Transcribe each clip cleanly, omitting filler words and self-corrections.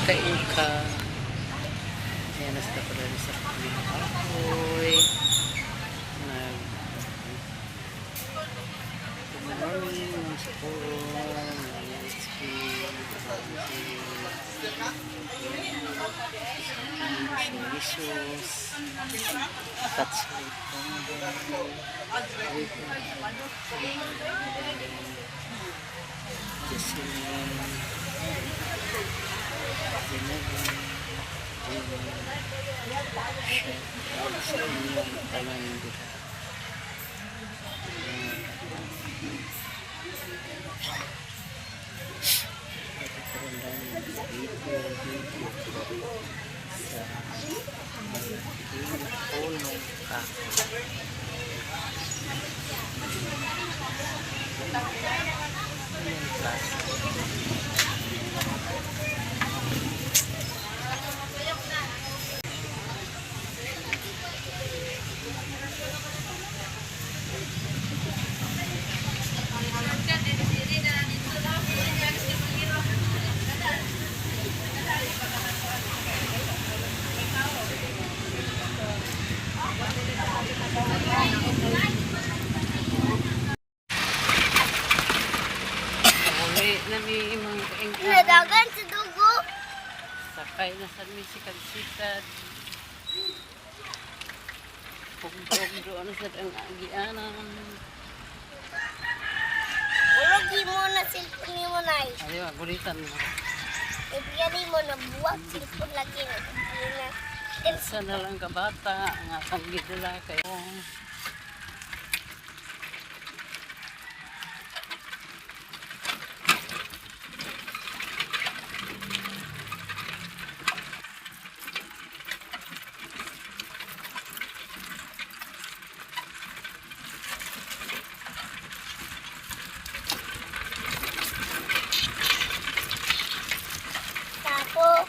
kaingka. Ayan, nasta pala rin sa pagkakoy. Good morning, mga sapuro. It's Jesus. Touch light. Nami imong kaingka. Nadagan sa dugo. Sakay na sa misikad-sikad. Pugdo ano sa ang agianan. Ulog mo na cellphone mo na. Ayaw, gulitan mo. Ibigay mo na buwag cellphone lagi na. Isa na lang ka bata, ang atang gidala kayo.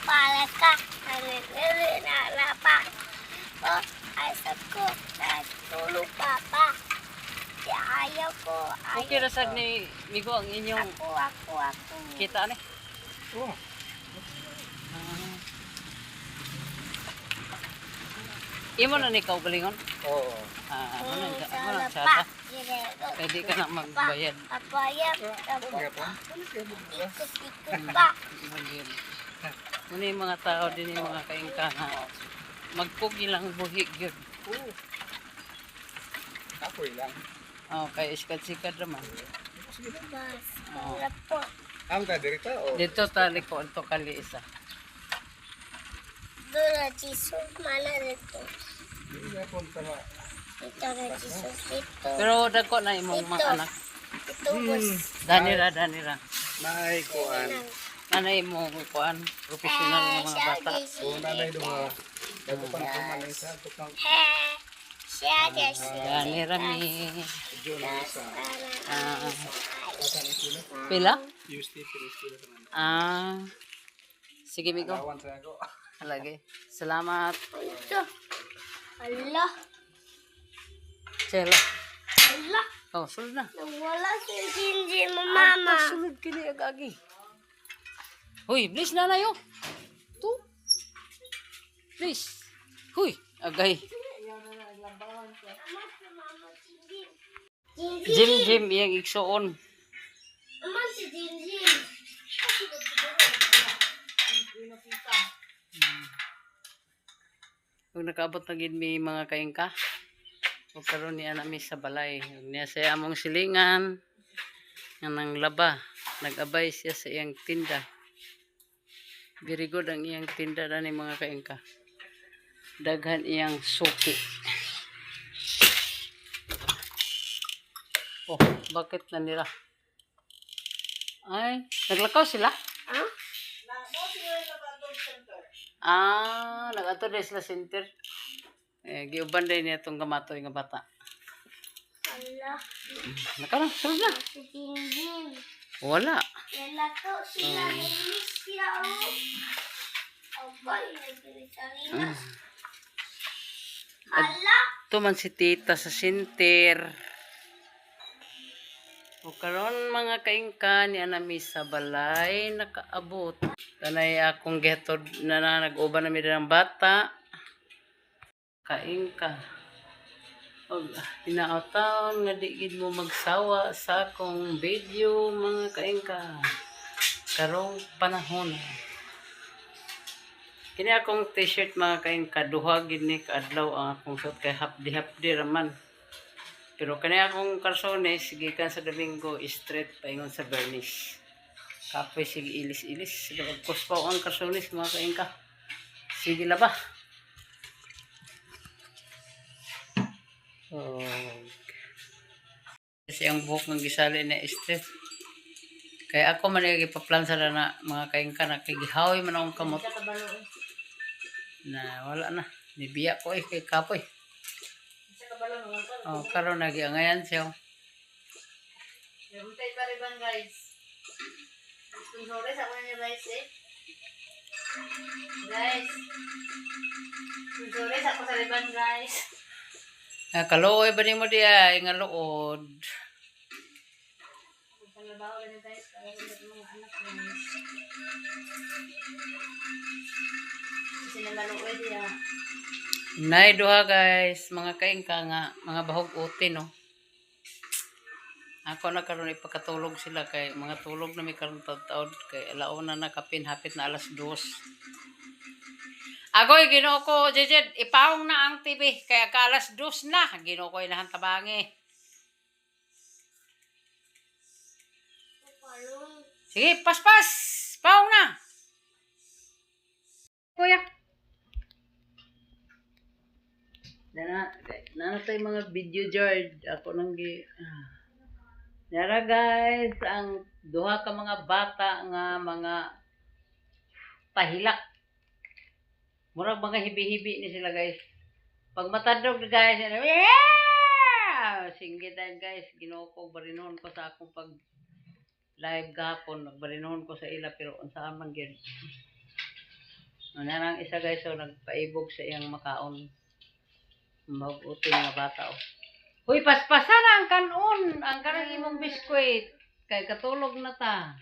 Para ka, na pa. Oh, asap ko, natulog papa. Si ayaw ko, Okay ra sad ni Migo ang inyong Ako. kita ni. Oh, Imo na ni kau galingon. oo. Ano na sa sa pa. Pwede ka na magbayad. Apayap, Gapon? ikot pa. Muna yung mga tao din yung mga kaingka nga magpugi lang buhi gyud. Oo. Kapoy lang. Oh, kay iskad-sikad naman. Mas, wala po. Ang ta dirita o. Dito tali ko ito kali isa. Doon na Jesus, mana dito. Gapon tama. Ito na Jesus, dito. Pero dagko na imong mga anak. Ito, boss. Danira. Nay kuan. Nanay mo kuan professional ng mga bata. So nanay do mga dago pa na manay sa tukang Siya, siya. Danira mi. Diyo na sa asan ito na. Pila? Use tip sila kanan. Sige Migo. Awan sa ako. Lagi. Salamat. Ito. Allah. Chela. Allah. Oh, sulod na. Nawala si Jinjin mo, mama. Sulod kini agagi. Huy, please nanay oh. Tu. Please. Huy, agay. Jim yang iksoon. Aman si Jinjin. Kung nakaabot na gid mi mga kaingka. O karon niya nami sa balay. Ug niya sa among silingan. Nga nang laba. Nag-abay siya sa iyang tinda. Very good ang iyang tinda na ni mga kaingka. Daghan iyang suki. Oh, bakit na nila? Ay, naglakaw sila? Ha? Nag-ato din sila center. Giuban din niya itong gamatoy nga bata. Allah. Nakaroon, sulod na. Si Jinjin. Wala. Wala to. Sila nag-miss sila, oh. Abay, nag-miss. Allah. Ito man si tita sa center. O karon mga kaingka ni anami sa balay nakaabot. Kanay akong getod na nag-uban na mi ng bata. Kaingka. Og inautaon nga di gid mo magsawa sa akong video mga kaingka. Karong panahon. Kini akong t-shirt mga kaingka duha gid ni kaadlaw ang akong suot kay hapdi-hapdi raman. Pero kani akong karsones, gikan sa Domingo, straight paingon sa Bernice. Kapoy, sige ilis-ilis. Sige, magkuspaw ang karsones, mga kaingka. Sige laba. So, kasi ang buhok ng gisali na straight. Kaya ako man ipaplansa na mga kaingka, nakigihawi man akong kamot. Na wala na. Nibiya ko kay kapoy. Oh, karon nagiangayan siya. Rumtay pa rin bang guys? Sore sa mga guys eh. Guys. Sore sa ko sa riban guys. Kaluoy ba nimo diya nga luod? Paglabaw lang guys, para sa mga anak guys. Kasi na maluoy diya. Nay duha guys, mga kaingka nga, mga bahog uti no. Ako na karon ipakatulog sila kay mga tulog na may karon taud kay alauna na kapin hapit na alas 2. Agoy Ginoo ko, Jejed, ipaong na ang TV kay ka alas 2 na. Ginoo ko inahan tabangi. Sige, paspas. Paong na. Kuya. Nana tayo mga video George. Ako nang Yara guys, ang duha ka mga bata nga mga tahilak. Murag mga hibi-hibi ni sila guys. Pag matadog guys, yeah! Singgitan guys, Ginoo ko barinon ko sa akong pag live gapon, nagbarinon ko sa ila pero unsaan man gyud. Nanang isa guys so nagpaibog sa iyang makaon. Mabuti nga bata oh. Uy, paspasan ang kanon, ang kanang imong biskwit. Kay katulog na ta.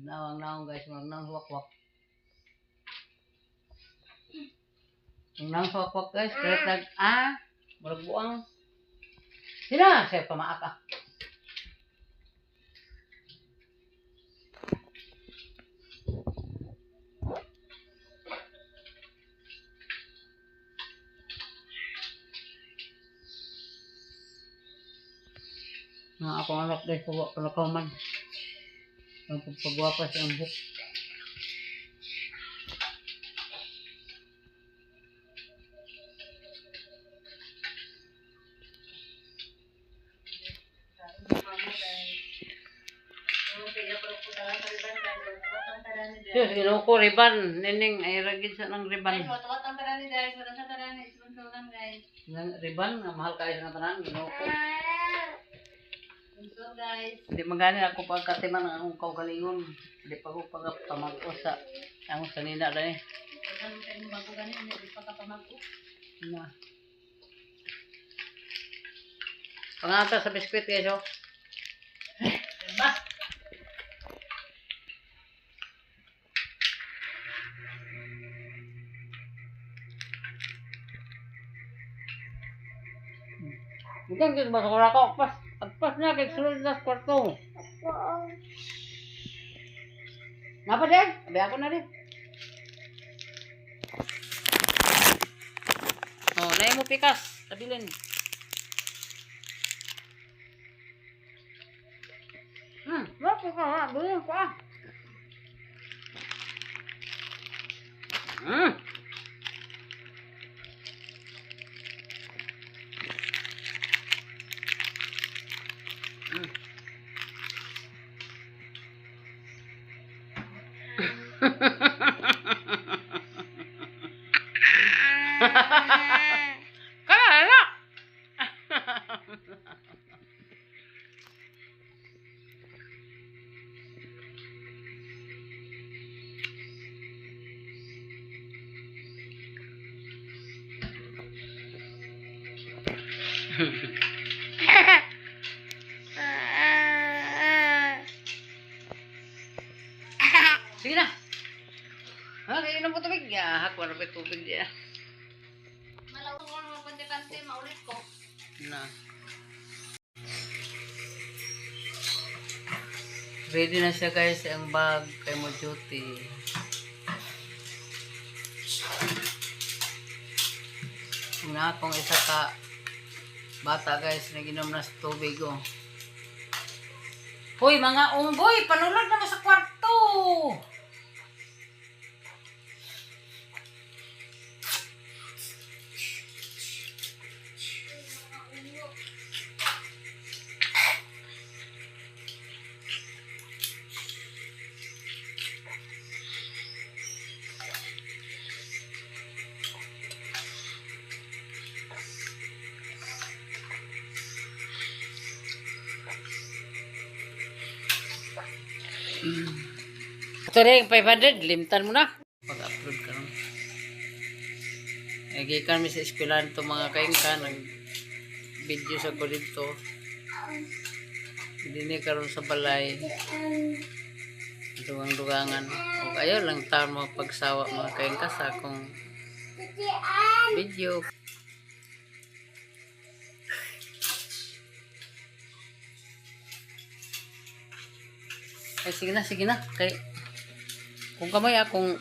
Nawang guys, nang huwak-wak. Nang huwak-wak guys, kahit murag buang. Sila, siya pamaaka. Nga ako anak guys, pagwapa man. Pagwapa siya ang buhok. Diyos, Ginoo ko, riban. Nining, ay ragid sa ng riban. Tuwat ang tarani guys, wala sa tarani, sunsugan guys. Riban, mahal kayo sa tanan, Ginoo ko. Sunsugan guys. Hindi magani ako pagkatiman ang akong kaugalingon. Hindi pa ko pagpamago sa ang sanina na eh. Ang kayo bago ganin, hindi pa kapamago. Na. Pangata sa biskwit guys, oh. Ba? Bukan kita masuk ako, pas na kay sulod na sa kwarto. Napa din? Abi ako na din. Oh, naay mo pikas, tabilin. Wapo ka ha, bilhin ko ah. Kaya Ha, kayo na po tubig. Ya, hako na po tubig diya. Malawang ko naman kante-kante, maulit ko. Na. Ready na siya guys, ang bag kay mo duty. Na akong isa ka bata guys, naginom na sa tubig oh. Hoy mga unggoy, panulad naman sa kwarto. Ito rin, 500, limtan mo na. Pag-upload ka lang. Nagikan mi sa eskwelahan ito mga kaingka, nag-video sa ko dito. Hindi ni karon sa balay. Dugang-dugangan. O ayaw lang taon mga pagsawa mga kaingka sa akong video. Ay, sige na, sige na. Kay, kung kamay akong